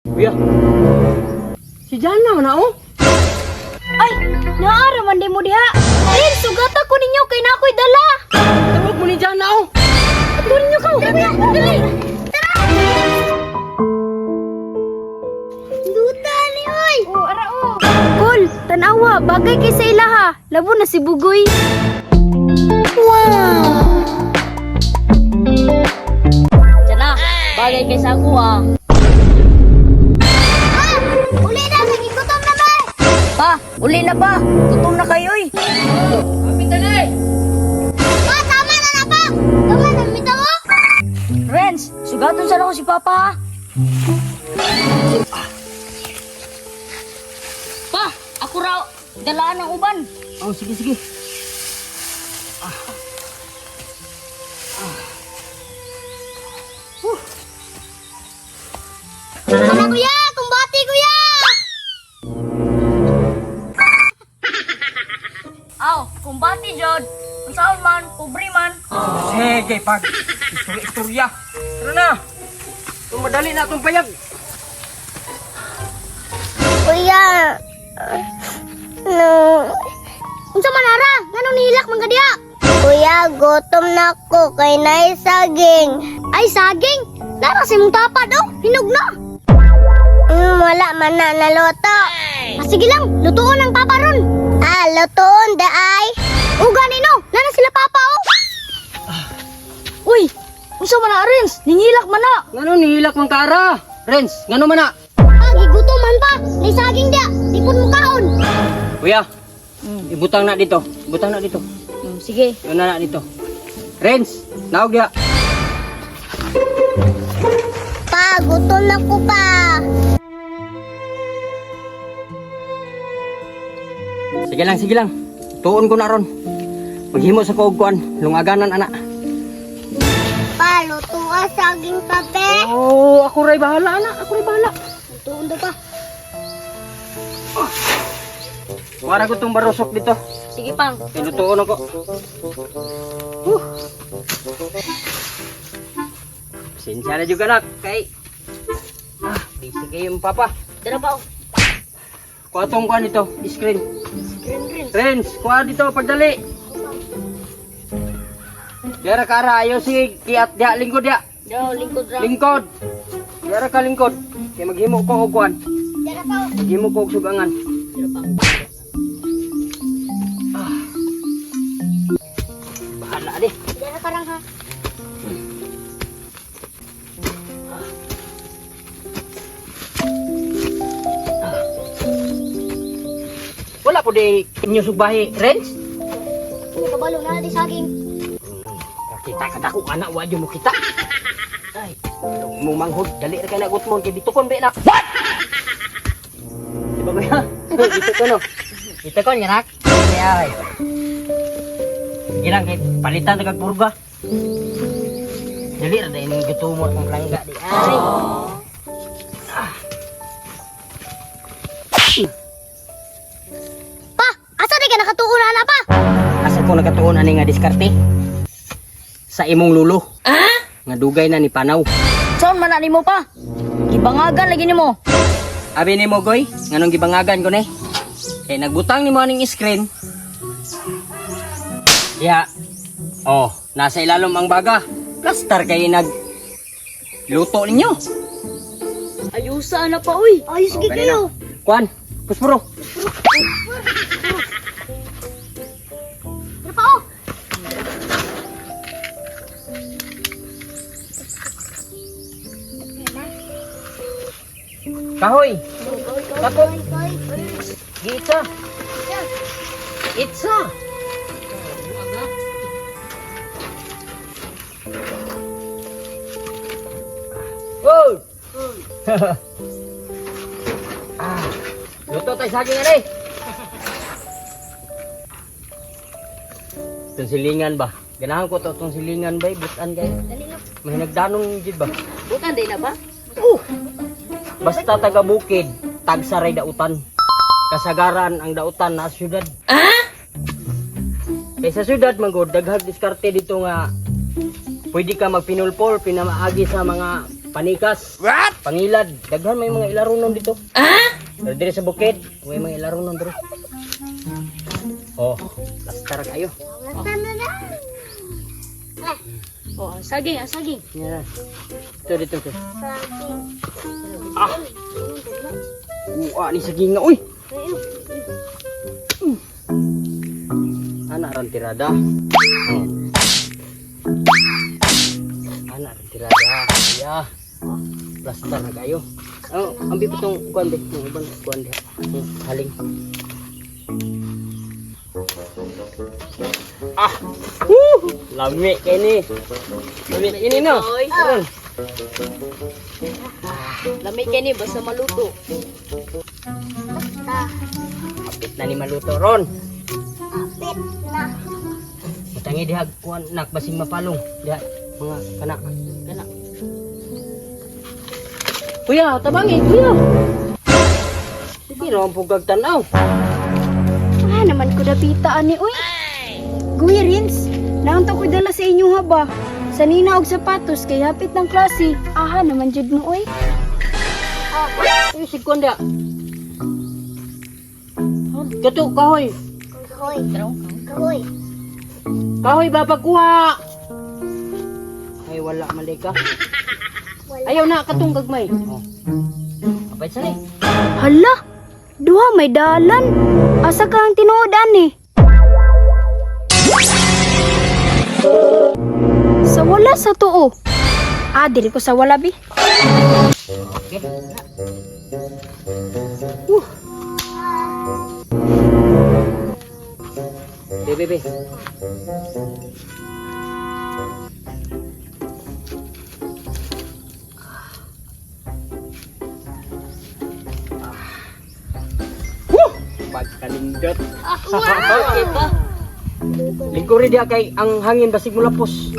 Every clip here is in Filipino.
Kuya. Si Jana man na oh. Ay, naara man di mo diha. Rin, sugata ko ninyo kay na ako'y dala. Tawag mo ni Jana oh. Ato ninyo ka. Dali. Duta ni oy. Oh, ara oh. Kol, tanawa, bagay kay sa ilaha. Labo na si Bugoy. Wow. Sana, bagay kay sa ako ah. Uli na, nagigutom na ba? Pa, uli na pa. Gutom na kayo eh. Pa, tama na na pa. Tama na, mita mo. Renz, sugatun sana ko si Papa. Pa, ako raw. Dalaan ng uban. Oh, sige sige. Ano kuya? Kumbati kuya! Aw, kumbati Jod. Ang saan man, pobre man. Sige, pag istorya. Tara na. Kung madali na itong payag. Kuya, no. Unsa man ara? Nganong nihilak man kadiya? Kuya, gutom na ko kay nay saging. Ay saging? Lara si mong tapad oh, hinog na. Wala man na naluto. Sige lang, lutuon ang papa ron. Lutuon da ay. Uga nino, nana sila papa oh. Uy, unsa man na Renz? Ningilak man na. Ngano nihilak man kara? Renz, ngano man na? Gigutoman pa. Nay saging dia. Ipon mo kaon. Kuya. Ibutang na dito. Ibutang na dito. Sige. Yun na dito. Renz, naog ya. Pa, gutom na ko pa. Sige lang. Tuon ko na ron. Maghimo sa kuugkuan, lungaganan ana. Pa, lutuan saging kape. Oh, ako ray bahala ana, ako ray bahala. Lutuon daw pa. Wala ko tong barosok dito. Sige pang. Pinutuon ako. Sinsya na juga nak, kay busy kayo yung papa. Dara pa. Kuha tong kuha dito, screen. Renz, kuha dito, pagdali. Diara kara, ayaw si kiat dia, lingkod dia. Yo, lingkod ra. Lingkod. Diara ka lingkod. Kaya maghimo ko og kuhan. Dara pa. Maghimo ko og sugangan. Dara pa. Bahala di. Dara karang ha. Wala po di inyo sugbahi, Renz. Ini kabalo na di saging. Kita kadako anak wadyo mo kita. Ay, mo manghod dali ra kay nagot mo kay dito kon be nak. What? Diba ba ya? Dito ko no. Dito kon ya nak. Ay. Ilang kay palitan kag purga. Dali ra dai ning gitumor kong langga di. Ay. Pa, asa di ka nakatuon na pa? Asa ko nagatuon ani nga diskarte? Sa imong lulo. Nga dugay na ni Panaw. Saan man ani mo pa? Ibangagan lagi nimo. Abi ni mo goy, nganong gibangagan ko ni? Kay nagbutang ni mo aning screen. Ya. Oh, nasa ilalom ang baga. Plaster kay nag luto ninyo. Ayusa na pa uy. Ayos gi kayo. Kuan, puspuro. Dara pa oh. Kahoy, takot. Koy. Gitsa. Itsa. Wow. Luto tayo saging ani. Itong silingan ba? Ganahan ko to itong silingan ba? Butan kayo. Dali na. May nagdanong jud ba? Bukan din na ba? Basta taga bukid, tagsaray dautan. Kasagaran ang dautan na syudad. Kaysa syudad manggod daghag diskarte dito nga pwede ka magpinulpol pinamaagi sa mga panikas. What? Pangilad. Daghan may mga ilarunon dito. Pero dire sa bukid, may mga ilarunon dire. Oh, lastar kayo. Basta na na. Oh, ang saging, ang saging. Yan. Ito dito ko. Saging. Ah. Ni saging nga uy. Anak ran tirada. Anak ran tirada. Ya. Lastar na kayo. Oh, ambil potong kuan be. Ibang kuan dia. Haling. Ah. Lami kay ni. Lami ini no. Karon. Lamig kayo ni, basta maluto. Basta. Apit na ni maluto ron. Apit na. Matangi diha kuan nak basing mapalong. Diha mga kanak. Kana. Kuya, tabangi, kuya. Sige ron pugag tanaw. Ah, naman ko dapitaan ni uy. Guya Rins, naunta ko dala sa inyo haba. Sa nina og sapatos kay hapit ng klase. Aha, naman jud mo uy. Uy, si kuan dia. Kato kahoy. Kahoy. Kahoy. Kahoy ba pagkuha? Ay wala mali ka. Ayaw na katong gagmay. Oh. Apay sa ni. Hala, duha may dalan. Asa ka ang tinuodan ni? Sa wala sa tuo. Ah, dili ko sa wala bi. Okay. Bebe. Pagkalindot. Okay pa. Lingkuri dia kay ang hangin basig mulapos.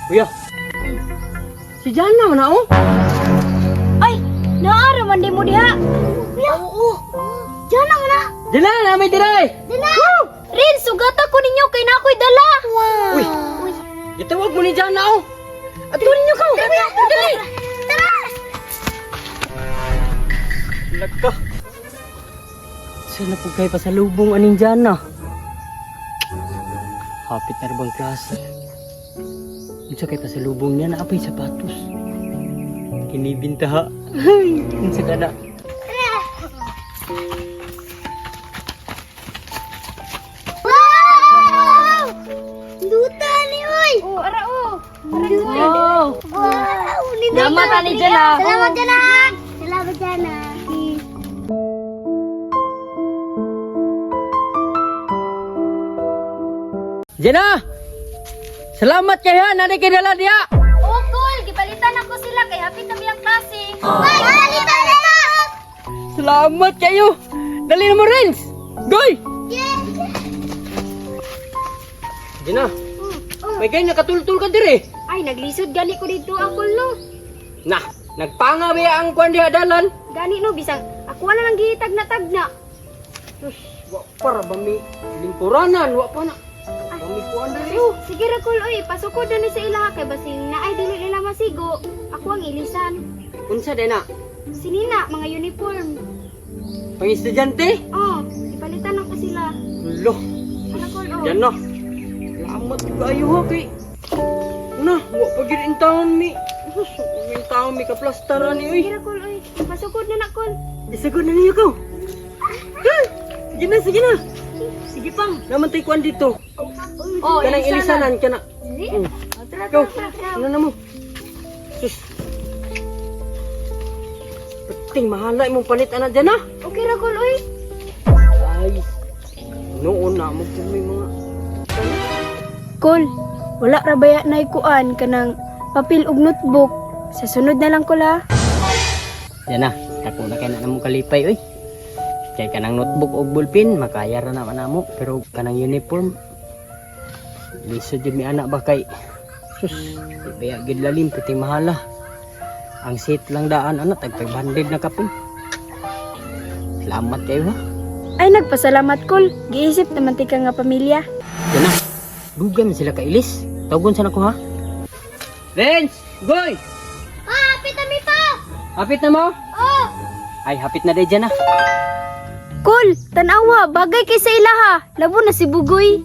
Kuya. Si Jana man oh. Ay, naara man di mo diha. Oo. Diyan na na. Jana na may diray. Dina. Rin, sugata ko ninyo kay na ako'y dala. Wow. Uy. Gitawag mo ni Jana oh. Aturin niyo ka. Dali. Tara. Lagka. Sana po kayo pasalubong aning Jana. Hapit na rin klase. Unsa kay pasalubong niya na apay sapatos. Kinibinta ha. Ay, unsa ka na. Wow! Duta ni oy. Oh, ara oh. Wow. Wow, Salamat ani Jana. Salamat Jana. Salamat Jana. Jana! Salamat kayo ha. Nanay kay dala diya. Oh, cool. Gipalitan ako sila kay hapit na biyang klase. Bye, Jana. Salamat kayo. Dali na mo, Renz. Goy! Jana, may kayo nakatultul ka dire. Ay, naglisod gani ko dito ang no. Nah, nagpanga ba ang kwan diha dalan? Gani no, bisang ako na lang gihitag na tagna. Sus, wa para ba mi lingkuranan, wa pa na. Kami kuan diri. Oh, sige ra kul oy, pasukod na ni sa ilaha kay basing naay dili nila masigo. Ako ang ilisan. Unsa dena? Sinina mga uniform. Pang estudyante? Oh, ipalitan ako sila. Lo, Ara kul oh. Jana. Salamat kayo ha kay. Na, wa pa gid in taon mi. Sus, in taon mi ka plastaran ni Sige uy. ra kul oy, pasukod na kul. Isagod na niyo ko. Sige na. Sige pang, naman tayo kuan dito. Oh, Kanang ilisanan, kana. Tara, Go, tara, tara. ano na mo? Sus. Pating mahala imong palit ana dyan ha. Okay ra kul oy. Ay, noon na mo kung may mga... Kol, wala ra baya nay kuan kanang papel ug notebook. Sa sunod na lang ko la. Yan na, tako na kayo na namong kalipay, oy. Kaya kanang notebook o ballpen, makaya ra naman na mo. Pero kanang uniform, lisod yun may anak ba kay... Sus, di baya gid lalim, piting mahala. Ang seat lang daan, ano, tag-500 na kapin. Salamat kayo ha. Ay nagpasalamat kol. Giisip naman ti ka nga pamilya. Yan na, Dugay man sila kailis. Tawagon sana ko ha. Vince! Goy! Hapit na mi pa! Hapit na mo? Oh! Ay, hapit na day dyan na. Cool, tanawa, bagay kay sa ilaha. Labo na si Bugoy.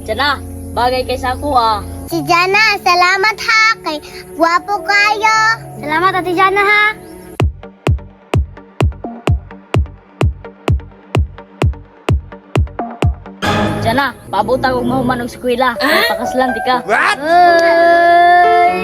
Jana, bagay kay sa ako ah. Si Jana, salamat ha. Kay gwapo kayo. Salamat Ate Jana ha. Jana, pabuta kong mahuman ng eskwela. Pakaslan di ka. Ay!